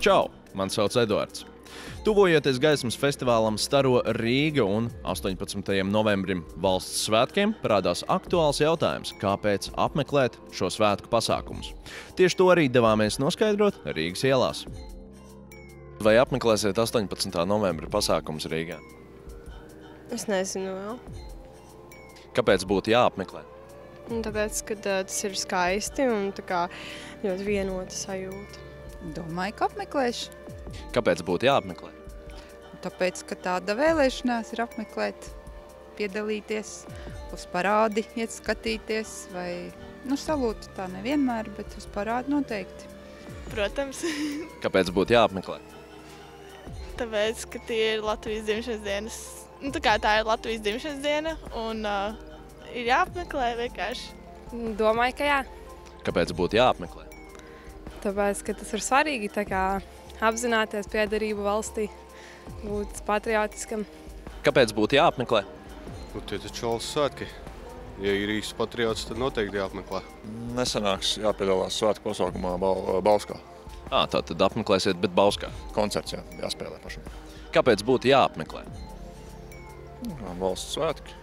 Čau! Mani sauc Eduards. Tuvojoties gaismas festivālam Staro Rīga un 18. novembrim valsts svētkiem, parādās aktuāls jautājums, kāpēc apmeklēt šo svētku pasākumus. Tieši to arī devāmies noskaidrot Rīgas ielās. Vai apmeklēsiet 18. novembra pasākumus Rīgā? Es nezinu vēl. Kāpēc būtu jāapmeklē? Tāpēc, ka tas ir skaisti un tā kā ļoti vienota sajūta. Domāju, ka apmeklēšu. Kāpēc būtu jāapmeklē? Tāpēc, ka tāda vēlēšanās ir apmeklēt, piedalīties, uz parādi iet skatīties vai, salūtu tā nevienmēr, bet uz parādi noteikti. Protams. Kāpēc būtu jāapmeklē? Tāpēc, ka tie ir Latvijas dzimšanas dienas. Tā ir Latvijas dzimšanas diena un ir jāapmeklē vienkārši. Domāju, ka jā. Kāpēc būtu jāapmeklē? Tāpēc, ka tas ir svarīgi apzināties piederību valstī, būt patriotiskam. Kāpēc būtu jāapmeklē? Tie taču valsts svētki. Ja ir īsts patriots, tad noteikti jāapmeklē. Nesanāks jāpiedalās svētku pasaukumā Bauskā. Tātad apmeklēsiet, bet Bauskā. Koncerts, jāspēlē pašam. Kāpēc būtu jāapmeklē? Valsts svētki,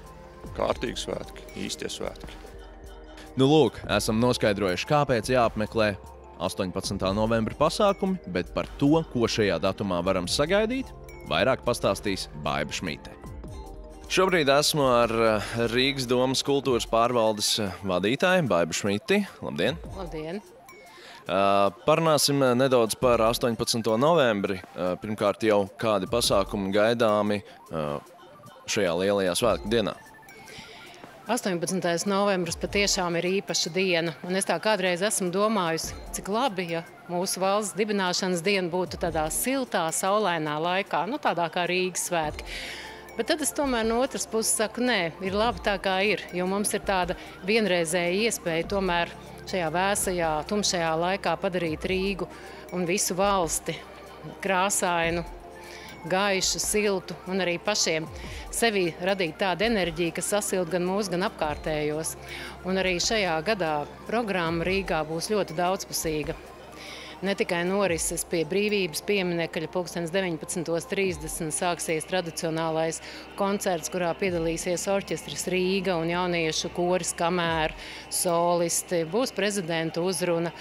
kārtīgi svētki, īstie svētki. Lūk, esam noskaidrojuši, kāpēc jāapmeklē 18. novembra pasākumi, bet par to, ko šajā datumā varam sagaidīt, vairāk pastāstīs Baiba Šmīte. Šobrīd esmu ar Rīgas domas kultūras pārvaldes vadītāju Baibu Šmīti. Labdien! Labdien! Parunāsim nedaudz par 18. novembri. Pirmkārt jau kādi pasākumi gaidāmi šajā lielajā svētku dienā? 18. novembris patiešām ir īpaša diena, un es tā kādreiz esmu domājusi, cik labi, ja mūsu valsts dibināšanas diena būtu tādā siltā, saulainā laikā, tādā kā Rīgas svētki. Bet tad es tomēr no otras puses saku, nē, ir labi tā kā ir, jo mums ir tāda vienreizēja iespēja tomēr šajā vēsajā, tumšajā laikā padarīt Rīgu un visu valsti krāsainu, gaišu, siltu un arī pašiem sevī radīt tādu enerģiju, kas sasild gan mūs, gan apkārtējos. Un arī šajā gadā programma Rīgā būs ļoti daudzpusīga. Ne tikai norises pie Brīvības pieminekļa 19:30 sāksies tradicionālais koncerts, kurā piedalīsies orķestris Rīga un jauniešu koris Kamēr, solisti, būs prezidenta uzruna.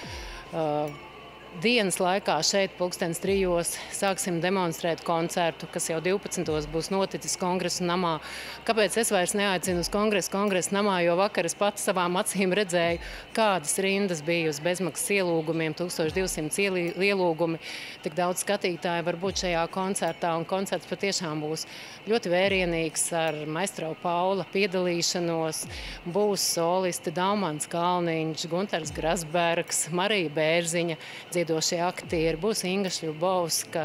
Dienas laikā šeit 3:00 sāksim demonstrēt koncertu, kas jau 12:00 būs noticis Kongresa namā. Kāpēc es vairs neaicinu uz Kongresa namā, jo vakar es pats savām acīm redzēju, kādas rindas bija uz bezmaksas ielūgumiem, 1200 ielūgumi. Tik daudz skatītāju var būt šajā koncertā, un koncerts patiešām būs ļoti vērienīgs ar maestro Paula piedalīšanos. Būs solisti Daumans Kalniņš, Guntars Grasbergs, Marija Bērziņa, dziedošie aktieri, būs Inga Šļubovska,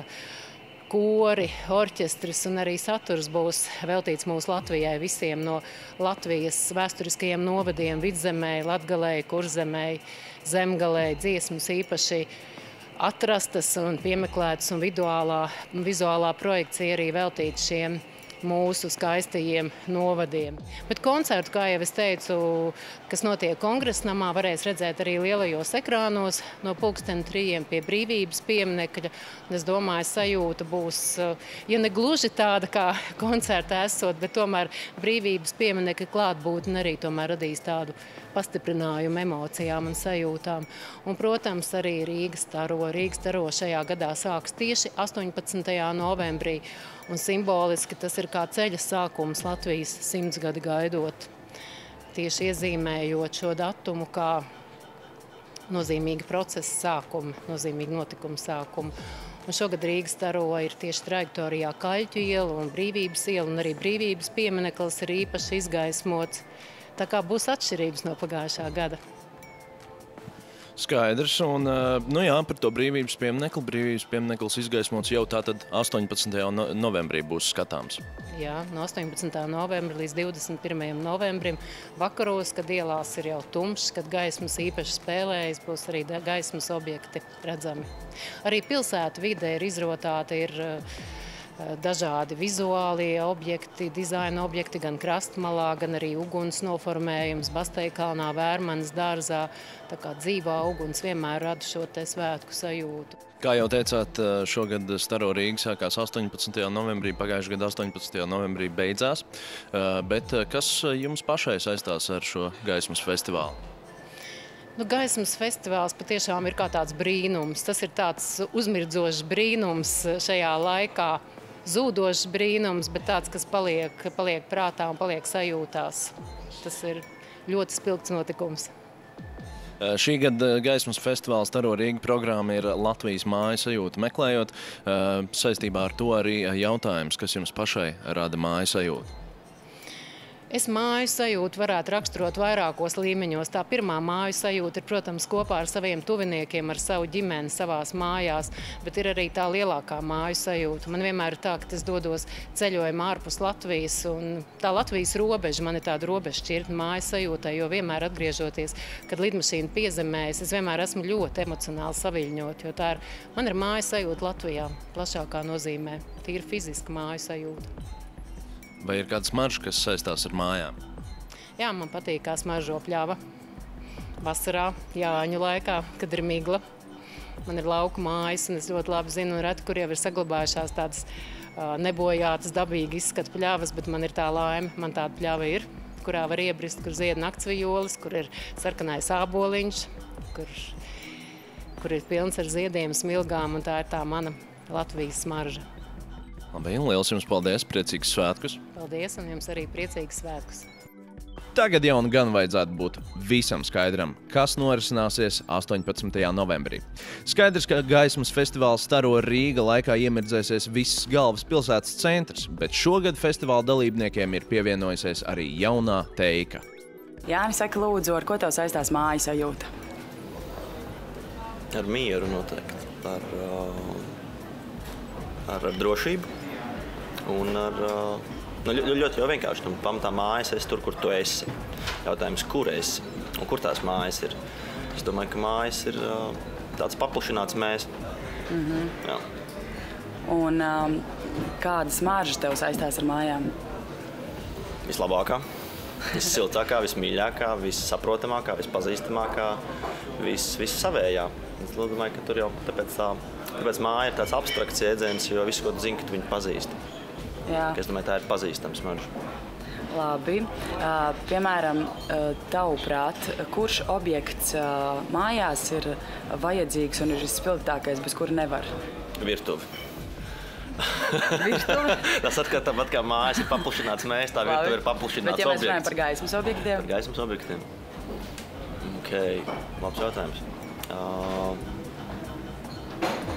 kori, orķestris un arī saturs būs veltīts mūsu Latvijai, visiem no Latvijas vēsturiskajiem novadiem, Vidzemē, Latgalei, Kurzemei, Zemgalei, dziesmas īpaši atrastas un piemeklētas un vizuālā projekcija arī veltīta šiem mūsu skaistajiem novadiem. Bet koncertu, kā jau es teicu, kas notiek Kongresa namā, varēs redzēt arī lielajos ekrānos no 3:00 pie Brīvības pieminekļa. Es domāju, sajūta būs, ja ne gluži tāda kā koncerta esot, bet tomēr Brīvības pieminekļa klātbūtne arī tomēr radīs tādu pastiprinājumu emocijām un sajūtām. Un, protams, arī Rīgas Staro šajā gadā sāks tieši 18. novembrī. Un simboliski tas ir kā ceļa sākums Latvijas 100 gadi gaidot. Tieši iezīmējot šo datumu kā nozīmīgu procesa sākumu, nozīmīgu notikumu sākumu. Un šogad Rīgas Staro ir tieši trajektorijā Kaļķu iela un Brīvības iela, un arī Brīvības piemineklis ir īpaši izgaismots. Tā kā būs atšķirības no pagājušā gada. Skaidrs, un par to Brīvības pieminekli. Brīvības piemineklis izgaismots jau tātad 18. novembrī būs skatāms. Jā, no 18. novembra līdz 21. novembrim vakaros, kad ielās ir jau tumšs, kad gaismas īpaši spēlējas, būs arī gaismas objekti redzami. Arī pilsētu vide ir izrotāta, ir dažādi vizuālie objekti, dizaina objekti, gan krastmalā, gan arī uguns noformējums, Basteikalnā, Vērmanas dārzā. Tā kā dzīvā uguns vienmēr rada šo te svētku sajūtu. Kā jau teicāt, šogad Staro Rīga sākās 18. novembrī, pagājušajā gadā 18. novembrī beidzās. Bet kas jums pašai saistās ar šo gaismas festivālu? Gaismas festivāls patiešām ir kā tāds brīnums. Tas ir tāds uzmirdzošs brīnums šajā laikā, zūdošs brīnums, bet tāds, kas paliek prātā un paliek sajūtās. Tas ir ļoti spilgts notikums. Šī gada gaismas festivāla Staro Rīga programma ir Latvijas māju sajūta. Meklējot, saistībā ar to arī jautājums, kas jums pašai rada māju sajūtu? Es māju sajūtu varētu raksturot vairākos līmeņos. Tā pirmā māju sajūta ir, protams, kopā ar saviem tuviniekiem, ar savu ģimeni savās mājās, bet ir arī tā lielākā māju sajūta. Man vienmēr ir tā, ka es dodos ceļojumā ārpus Latvijas, un tā Latvijas robeža, man ir tāda robeža šķirtne māju sajūtai, jo vienmēr atgriežoties, kad lidmašīna piezemējas, es vienmēr esmu ļoti emocionāli saviļņot, jo man ir māju sajūta Latvijā, plašākā nozīmē, tīri fiziska māju sajūta. Vai ir kāda smarža, kas saistās ar mājām? Jā, man patīk, kā smaržo pļava. Vasarā, Jāņu laikā, kad ir migla. Man ir lauku mājas, un es ļoti labi zinu, un reti, kur jau ir saglabājušās tādas nebojātas, dabīgi izskata pļavas, bet man ir tā laime, man tāda pļava ir, kurā var iebrist, kur zied naktsvijoles, kur ir sarkanais āboliņš, kur ir pilns ar ziediem, smilgām, un tā ir tā mana Latvijas smarža. Labi, liels jums paldies, priecīgus svētkus! Paldies, un jums arī priecīgus svētkus! Tagad jau gan vajadzētu būt visam skaidram, kas norisināsies 18. novembrī. Skaidrs, ka gaismas festivāls Staro Rīga laikā iemirdzēsies viss galvaspilsētas centrs, bet šogad festivāla dalībniekiem ir pievienojusies arī jaunā teika. Jāni, saka lūdzu, ar ko tev saistās māju sajūta? Ar mieru noteikti, ar drošību un ļoti jau vienkārši. Pamatā mājas esi tur, kur tu esi. Jautājums, kur esi un kur tās mājas ir. Es domāju, ka mājas ir tāds paplašināts mēs. Jā. Un kādas smaržas tev saistās ar mājām? Vislabākā, vissiltākā, vismīļākā, vissaprotamākā, vispazīstamākā, vissavējā. Es domāju, ka tur jau tāpēc māja ir tāds abstrakts jēdziens, jo visu, ko tu zini, ka tu viņu pazīsti. Jā. Es domāju, tā ir pazīstama smarža. Labi. Piemēram, tavuprāt, kurš objekts mājās ir vajadzīgs un ir visspilgtākais, bez kura nevar? Virtuve. Virtuve? Tas atkal tāpat kā mājas ir paplašināts mēs, tā virtuve ir paplašināts objekts. Bet ja mēs runājam par gaismas objektiem? Par gaismas objektiem. Ok, labs jautājums.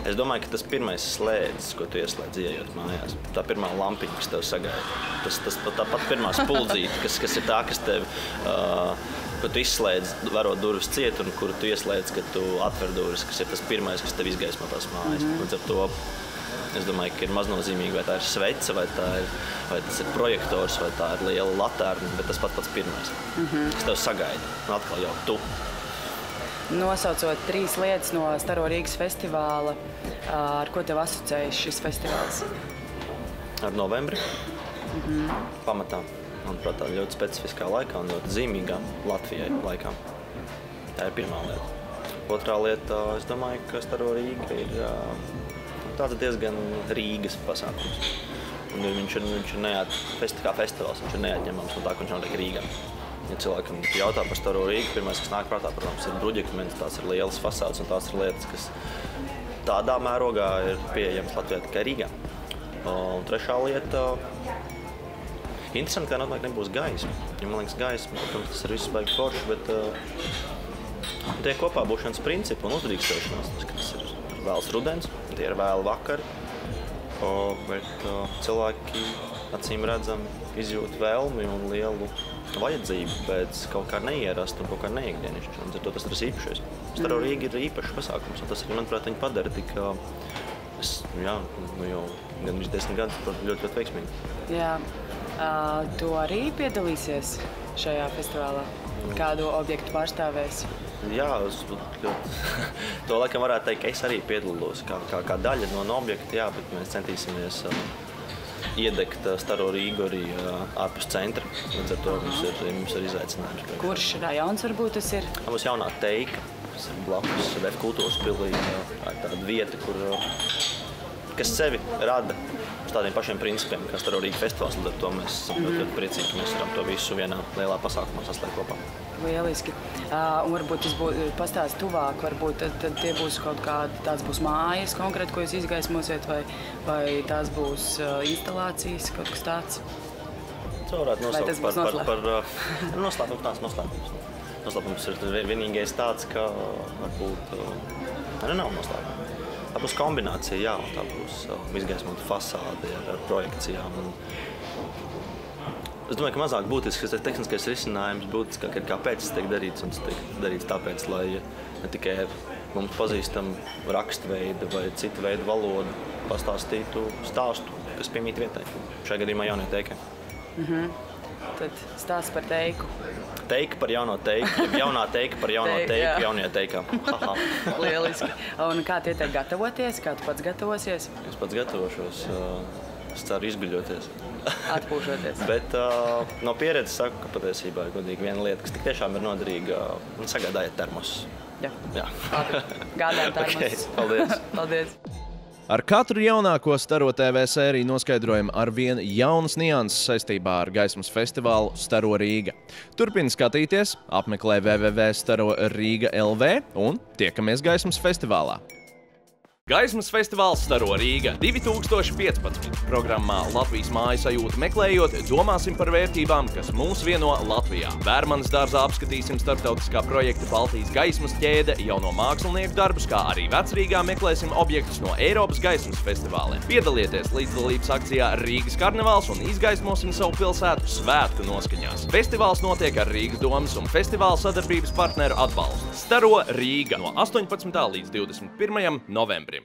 Es domāju, ka tas pirmais slēdzis, ko tu ieslēdz ieejot mājās, tā pirmā lampiņa, kas tev sagaida. Tāpat pirmā spuldzīte, kas ir tā, kas tev, ko tu izslēdz, varot durvis ciet, un kuru tu ieslēdz, kad tu atver durvis, kas ir tas pirmais, kas tev izgaismo tās mājas. Līdz ar to es domāju, ka ir maznozīmīgi, vai tā ir svece, vai tas ir projektors, vai tā ir liela latērna, bet tas pats pirmais, kas tev sagaida. Un atkal jau tu. Nosaucot 3 lietas no Staro Rīgas festivāla, ar ko tev asociējas šis festivāls? Ar novembri. Pamatā, manuprāt, tā ļoti specifiskā laikā un ļoti zīmīgā Latvijai laikā. Tā ir pirmā lieta. Otrā lieta, es domāju, ka Staro Rīga ir tāds diezgan Rīgas pasākums. Un viņš ir kā festivāls, viņš ir neatņemams no tā, ka viņš notiek Rīgā. Ja cilvēkam jautā par Staro Rīgu, pirmais, kas nāk prātā, protams, ir bruģekmens, tās ir lielas fasādes un tās ir lietas, kas tādā mērogā ir pieejamas Latvijā tikai Rīgā. Un trešā lieta, interesanti, ka noteikti nebūs gaisma. Ja man liekas gaisma, protams, tas ir viss baigi forši, bet tie kopā būšanas principi un uzdrīkstēšanās, tas ir vēls rudens, tie ir vēli vakari, bet cilvēki acīm redzam izjūt vēlmi un lielu vajadzību pēc kaut kā neierast un kaut kā neikdienišķi. Un to tas ir īpašais. Staro Rīga ir īpašs pasākums, un tas arī, manuprāt, viņi padara tik, jau gan 10 gadus ļoti veiksmīgi. Jā. Tu arī piedalīsies šajā festivālā? Kādu objektu pārstāvēs? Jā, to laikam varētu teikt, ka es arī piedalos kā daļa no objekta, jā, bet mēs centīsimies iedegt Staro Rīgu arī ārpus centra. Līdz ar to mums ir izaicinājums. Kurš rajons varbūt tas ir? Mums jaunā Teika, kas ir blakus Vef kultūras pilī, tāda vieta, kas sevi rada uz tādiem pašiem principiem, kā Staro Rīga festivāls. Līdz ar to mēs esam ļoti priecīgi, ka mēs varam to visu vienā lielā pasākumā saslēgt kopā. Lieliski. Un varbūt tas pastāst tuvāk, varbūt tad tie būs kaut kādi, tāds būs mājas konkrēti, ko jūs izgaismosiet, vai tās būs instalācijas, kaut kas tāds? To varētu nosaukt par noslēpums. Noslēpums ir vienīgais tāds, ka varbūt nav noslēpums. Tā būs kombinācija, jā, un tā būs izgaismota fasāde ar projekcijām. Es domāju, ka mazāk būtisks tehniskais risinājums būtiskāk ir, kāpēc tas tiek darīts. Un tas tiek darīts tāpēc, lai ne tikai mums pazīstam rakstveidu vai citu veidu valodu pastāstītu stāstu, kas piemīt vietai. Šajā gadījumā jaunajai Teikai. Tad stāsts par Teiku. Teika par jauno Teiku, jaunā Teika par jauno Teiku, jaunajā Teikā. Lieliski. Un kā tie tiek gatavoties? Kā tu pats gatavosies? Es pats gatavošos, es ceru izguļoties. Atpūšoties. Bet no pieredzes saku, ka patiesībā ir godīgi viena lieta, kas tik tiešām ir noderīga, un sagādājiet termosus. Jā. Gādājam termosus. Paldies. Paldies. Ar katru jaunāko Staro TV sēriju noskaidrojam ar vien jaunas nianses saistībā ar gaismas festivālu Staro Rīga. Turpini skatīties, apmeklē www.starorīga.lv un tiekamies gaismas festivālā. Gaismas festivāls Staro Rīga 2015. Programmā Latvijas māju sajūtu meklējot, domāsim par vērtībām, kas mūs vieno Latvijā. Vērmanas dārzā apskatīsim starptautiskā projekta Baltijas gaismas ķēde, jauno mākslinieku darbus, kā arī Vecrīgā meklēsim objektus no Eiropas gaismas festivāliem. Piedalieties līdzdalības akcijā Rīgas karnevāls un izgaismosim savu pilsētu svētku noskaņās. Festivāls notiek ar Rīgas domas un festivāla sadarbības partneru atbalstu. Staro Rīga no 18. līdz 21. novembrim.